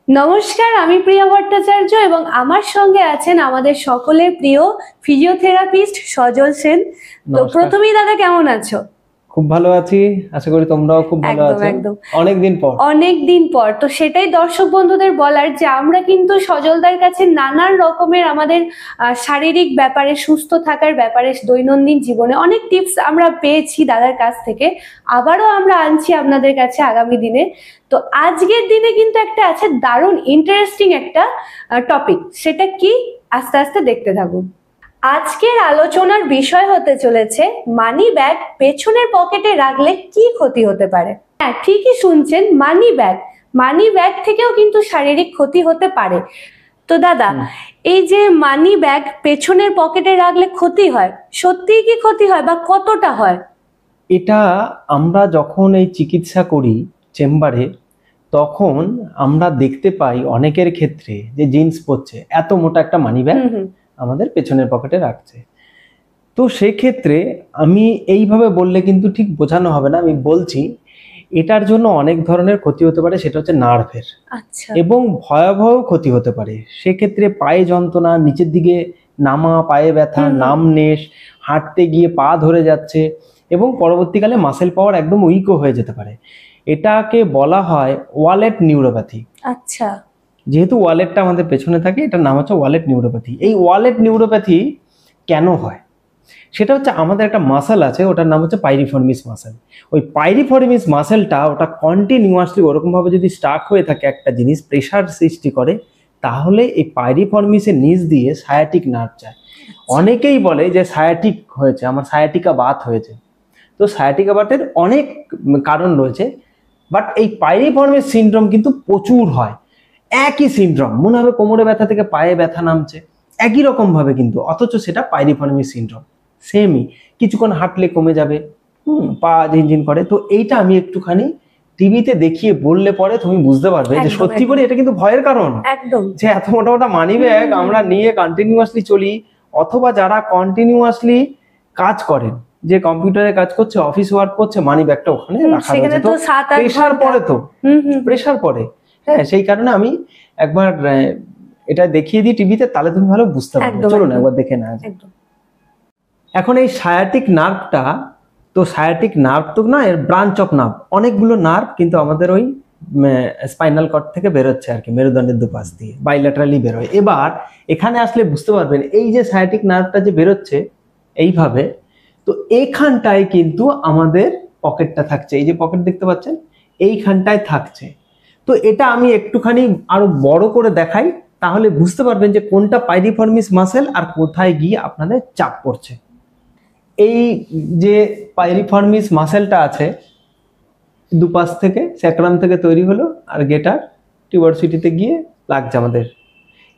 নমস্কার, আমি প্রিয়া ভট্টাচার্য এবং আমার সঙ্গে আছেন আমাদের সকলের প্রিয় ফিজিওথেরাপিস্ট সজল সেন। তো নমস্কার। প্রথমেই দাদা কেমন আছো? খুব ভালো আছি, আশা করি তোমরাও খুব ভালো একদম আছো। একদম অনেকদিন পর তো সেটাই দর্শক বন্ধুদের বলার যে আমরা কিন্তু সজলদার কাছে নানান রকমের আমাদের শারীরিক ব্যাপারে, সুস্থ থাকার ব্যাপারে, দৈনন্দিন জীবনে অনেক টিপস আমরা পেয়েছি দাদার কাছ থেকে। আবারও আমরা আনছি আপনাদের কাছে আগামী দিনে। তো আজকের দিনে কিন্তু একটা আছে দারুণ ইন্টারেস্টিং একটা টপিক, সেটা কি আস্তে আস্তে দেখতে থাকুন। আজকের আলোচনার বিষয় হতে চলেছে মানি ব্যাগ পেছনের পকেটে রাখলে কি ক্ষতি হতে পারে। হ্যাঁ, ঠিকই শুনছেন, মানি ব্যাগ থেকেও কিন্তু শারীরিক ক্ষতি হতে পারে। তো দাদা, এই যে মানি ব্যাগ পেছনের পকেটে রাখলে ক্ষতি হয়, সত্যিই কি ক্ষতি হয় বা কতটা হয়? এটা আমরা যখন এই চিকিৎসা করি চেম্বারে, তখন আমরা দেখতে পাই অনেকের ক্ষেত্রে যে জিন্স পরছে, এত মোটা একটা মানি ব্যাগ আমাদের পেছনের পকেটে রাখছে। তো সেক্ষেত্রে আমি এইভাবে বললে কিন্তু ঠিক বোঝানো হবে না, আমি বলছি এটার জন্য অনেক ধরনের ক্ষতি হতে পারে, সেটা হচ্ছে নার্ভের। আচ্ছা। এবং ভয়াবহ ক্ষতি হতে পারে। সেক্ষেত্রে পায়ে যন্ত্রণা, নিচের দিকে নামা, পায়ে ব্যথা, নামনেশ, হাঁটতে গিয়ে পা ধরে যাচ্ছে এবং পরবর্তীকালে মাসেল পাওয়ার একদম উইকও হয়ে যেতে পারে। এটাকে বলা হয় ওয়ালেট নিউরোপ্যাথি। আচ্ছা। যেহেতু ওয়ালেটটা আমাদের পেছনে থাকে, এটার নাম হচ্ছে ওয়ালেট নিউরোপ্যাথি। এই ওয়ালেট নিউরোপ্যাথি কেন হয়? সেটা হচ্ছে আমাদের একটা মাসেল আছে, ওটার নাম হচ্ছে পাইরিফর্মিস মাসেল। ওই পাইরিফর্মিস মাসেলটা ওটা কন্টিনিউয়াসলি ওরকমভাবে যদি স্টাক হয়ে থাকে একটা জিনিস, প্রেশার সৃষ্টি করে, তাহলে এই পাইরিফর্মিসের নিচ দিয়ে সায়াটিক নার্ভ যায়। অনেকেই বলে যে সায়াটিক হয়েছে, আমার সায়াটিকা বাত হয়েছে। তো সায়াটিকা বাতের অনেক কারণ রয়েছে, বাট এই পাইরিফর্মিস সিনড্রোম কিন্তু প্রচুর হয়। একই সিনড্রোম, মনে হবে কোমরে ব্যথা থেকে পায়ে ব্যথা নামছে, একই রকম ভাবে কিন্তু, অথচ সেটা পাইরিফর্মিস সিনড্রোম। সেমই, কিছুক্ষণ হাঁটলে কমে যাবে, পা ঝিনঝিন করে। তো এইটা আমি একটুখানি টিভিতে দেখিয়ে বললে পরে তুমি বুঝতে পারবে যে সত্যি করে এটা কিন্তু ভয়ের কারণ। একদম, যে এত মোটা মোটা মানি ব্যাগ আমরা নিয়ে কন্টিনিউয়াসলি চলি, অথবা যারা কন্টিনিউয়াসলি কাজ করেন, যে কম্পিউটারে কাজ করছে, অফিস ওয়ার্ক করছে, মানি ব্যাগটা ওখানে রাখা রয়েছে, তো প্রেশার পড়ে, তো প্রেশার পড়ে। হ্যাঁ, সেই কারণে আমি একবার এটা দেখিয়ে দিই টিভিতে, তাহলে তুমি ভালো বুঝতে পারবে। চলুন একবার দেখে না। এখন এই সায়াটিক নার্ভটা, তো সায়াটিক নার্ভ তো না, এর ব্রাঞ্চ অফ নার্ভ, অনেকগুলো নার্ভ কিন্তু আমাদের ওই স্পাইনাল কর্ড থেকে বেরোচ্ছে আর কি, মেরুদণ্ডের দুপাশ দিয়ে বাইল্যাটারালি বেরোয়। এবার এখানে আসলে বুঝতে পারবেন এই যে সায়াটিক নার্ভটা যে বেরোচ্ছে এইভাবে, তো এইখানটায় কিন্তু আমাদের পকেটটা থাকছে, এই যে পকেট দেখতে পাচ্ছেন, এইখানটায় থাকছে। তো এটা আমি একটুখানি আরো বড় করে দেখাই, তাহলে বুঝতে পারবেন যে কোনটা পাইরিফর্মিস মাসেল আর কোথায় গিয়ে আপনাদের চাপ পড়ছে। এই যে পাইরিফর্মিস মাসেলটা আছে, দুপাশ থেকে স্যাক্রাম থেকে তৈরি হলো, আর গেটার টিউবারসিটিতে গিয়ে লাগছে আমাদের।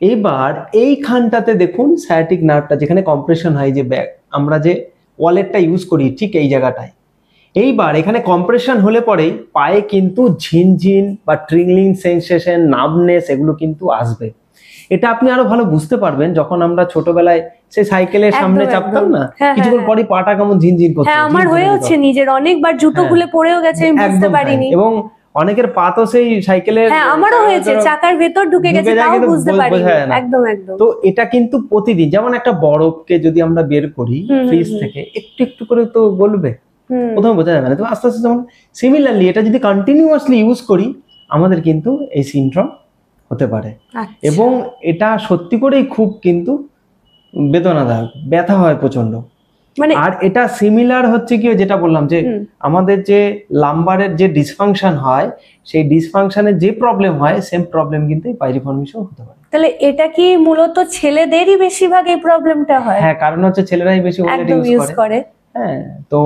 এইবার এইখানটাতে দেখুন সায়াটিক নার্ভটা, যেখানে কম্প্রেশন হয়, যে ব্যাগ আমরা যে ওয়ালেটটা ইউজ করি, ঠিক এই জায়গাটায়। এইবার এখানে কম্প্রেশন হলে পরেই পায়ে কিন্তু ঝিনঝিন বা ট্রিংলিং সেন্সেশন, নামনেস, এগুলো কিন্তু আসবে। এটা আপনি আরো ভালো বুঝতে পারবেন যখন আমরা ছোটবেলায় সেই সাইকেলের সামনে চাপতাম না, কিছুক্ষণ পরই পাটা কেমন ঝিনঝিন করছে। হ্যাঁ, আমার হয়েছে, নিজের অনেকবার জুতো খুলে পড়েও গেছে, আমি বুঝতে পারিনি। এবং অনেকের পা তো সেই সাইকেলের, হ্যাঁ আমারও হয়েছে, চাকার ভেতর ঢুকে গেছে, তাও বুঝতে পারিনি। একদম একদম। তো এটা কিন্তু প্রতিদিন, যেমন একটা বরফকে যদি আমরা বের করি ফ্রিজ থেকে, একটু একটু করে তো গলবে, প্রথমে বোঝা যাবে না, তো আস্তে আস্তে যেমন সিমিলারলি এটা যদি কন্টিনিউয়াসলি ইউজ করি, আমাদের কিন্তু এই সিনড্রোম হতে পারে। এবং এটা সত্যি করেই খুব কিন্তু বেদনাদায়ক, ব্যথা হয় প্রচন্ড। আর এটা সিমিলার হচ্ছে কি, যেটা বললাম যে আমাদের যে লাম্বারের যে ডিসফাংশন হয়, সেই ডিসফাংশনের যে প্রবলেম হয়, সেম প্রবলেম কিন্তু এই পাইরিফর্মিসও হতে পারে। তাহলে এটা কি মূলত ছেলেদেরই বেশিরভাগ এই প্রবলেমটা হয়? হ্যাঁ, কারণ হচ্ছে ছেলেরাই বেশি ওয়ালেট ইউজ করে। হ্যাঁ, তো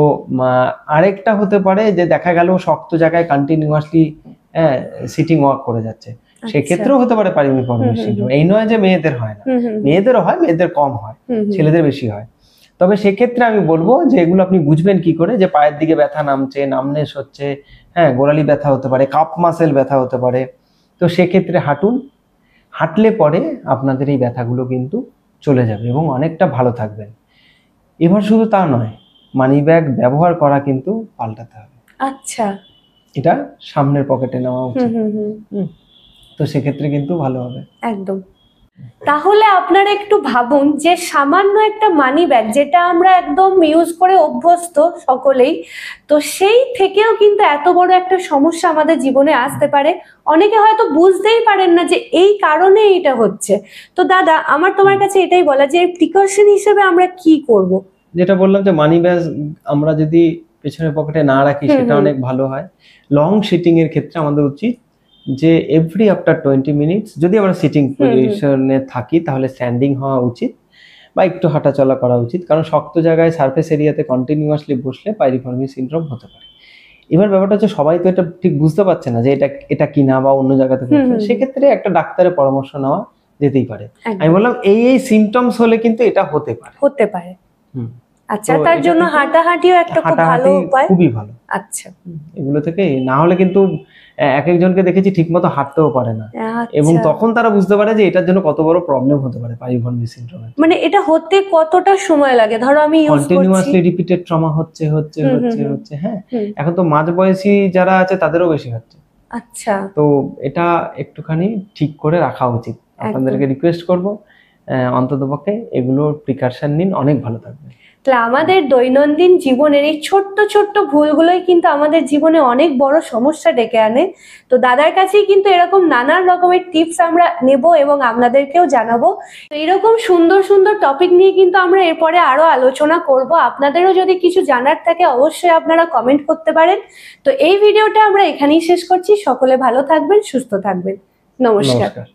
আরেকটা হতে পারে যে দেখা গেল শক্ত জায়গায় কন্টিনিউয়াসলি সিটিং ওয়ার্ক করে যাচ্ছে, সেক্ষেত্রেও হতে পারে পাইরিফর্মিস সিনড্রোম। এই নয় যে মেয়েদের হয় না, মেয়েদেরও হয়, মেয়েদের কম হয়, ছেলেদের বেশি হয়। তবে সেক্ষেত্রে আমি বলবো যে এগুলো আপনি বুঝবেন কি করে, যে পায়ের দিকে ব্যথা নামছে, নামনেস হচ্ছে, হ্যাঁ, গোড়ালি ব্যথা হতে পারে, কাপ মাসেল ব্যথা হতে পারে, তো সেক্ষেত্রে হাঁটুন, হাঁটলে পরে আপনাদের এই ব্যথাগুলো কিন্তু চলে যাবে এবং অনেকটা ভালো থাকবেন। এবার শুধু তা নয়, মানি ব্যাগ ব্যবহার করা কিন্তু পাল্টাতে হবে। আচ্ছা, এটা সামনের পকেটে নেওয়া উচিত। তো সেক্ষেত্রে কিন্তু ভালো হবে। একদম। তাহলে আপনারা একটু ভাবুন যে সামান্য একটা মানি ব্যাগ, যেটা আমরা একদম ইউজ করে অভ্যস্ত সকলেই, তো সেই থেকেও কিন্তু এত বড় একটা সমস্যা আমাদের জীবনে আসতে পারে। অনেকে হয়তো বুঝতেই পারেন না যে এই কারণে এটা হচ্ছে। তো দাদা, আমার তোমার কাছে এটাই বলা যে প্রিকশন হিসেবে আমরা কি করব? যেটা বললাম যে মানি ব্যাগ আমরা যদি পেছনের পকেটে না রাখি সেটা অনেক ভালো হয়। লং সিটিং এর ক্ষেত্রে আমাদের উচিত যে এভরি আফটার 20 মিনিটস যদি আমরা সিটিং পজিশনে থাকি তাহলে স্ট্যান্ডিং হওয়া উচিত বা একটু হাঁটাচলা করা উচিত, কারণ শক্ত জায়গায় সারফেস এরিয়াতে কন্টিনিউয়াসলি বসলে পাইরিফর্মি সিনড্রোম হতে পারে। এবার ব্যাপারটা হচ্ছে সবাই তো এটা ঠিক বুঝতে পারছে না যে এটা কিনা বা অন্য জায়গাতে হচ্ছে, সেক্ষেত্রে একটা ডাক্তারের পরামর্শ নেওয়া যেতেই পারে। আমি বললাম এই সিমটমস হলে কিন্তু এটা হতে পারে। আচ্ছা, তার জন্য হাঁটাহাঁটিও একটা খুব ভালো উপায়, খুবই ভালো। আচ্ছা, এগুলো থেকে না হলে কিন্তু এক একজনকে দেখেছি ঠিকমতো হাঁটতেও পারে না, এবং তখন তারা বুঝতে পারে যে এটার জন্য কত বড় প্রবলেম হতে পারে পাইরিফর্মি সিনড্রোমে। মানে এটা হতে কতটা সময় লাগে? ধরো আমি কন্টিনিউয়াসলি রিপিটেড ট্রমা হচ্ছে। হ্যাঁ, এখন তো মাঝবয়সী যারা আছে তাদেরও বেশি হচ্ছে। আচ্ছা, তো এটা একটুখানি ঠিক করে রাখা উচিত। আপনাদেরকে রিকোয়েস্ট করব অন্ততপক্ষে এগুলোর প্রিকশন নিন, অনেক ভালো থাকবে। তাহলে আমাদের দৈনন্দিন জীবনের এই ছোট্ট ছোট্ট ভুলগুলোই কিন্তু আমাদের জীবনে অনেক বড় সমস্যা ডেকে আনে। তো দাদার কাছেই কিন্তু এরকম নানান রকমের টিপস আমরা নেব এবং আপনাদেরকেও জানাবো। তো এরকম সুন্দর সুন্দর টপিক নিয়ে কিন্তু আমরা এরপরে আরো আলোচনা করব। আপনাদেরও যদি কিছু জানার থাকে অবশ্যই আপনারা কমেন্ট করতে পারেন। তো এই ভিডিওটা আমরা এখানেই শেষ করছি। সকলে ভালো থাকবেন, সুস্থ থাকবেন। নমস্কার।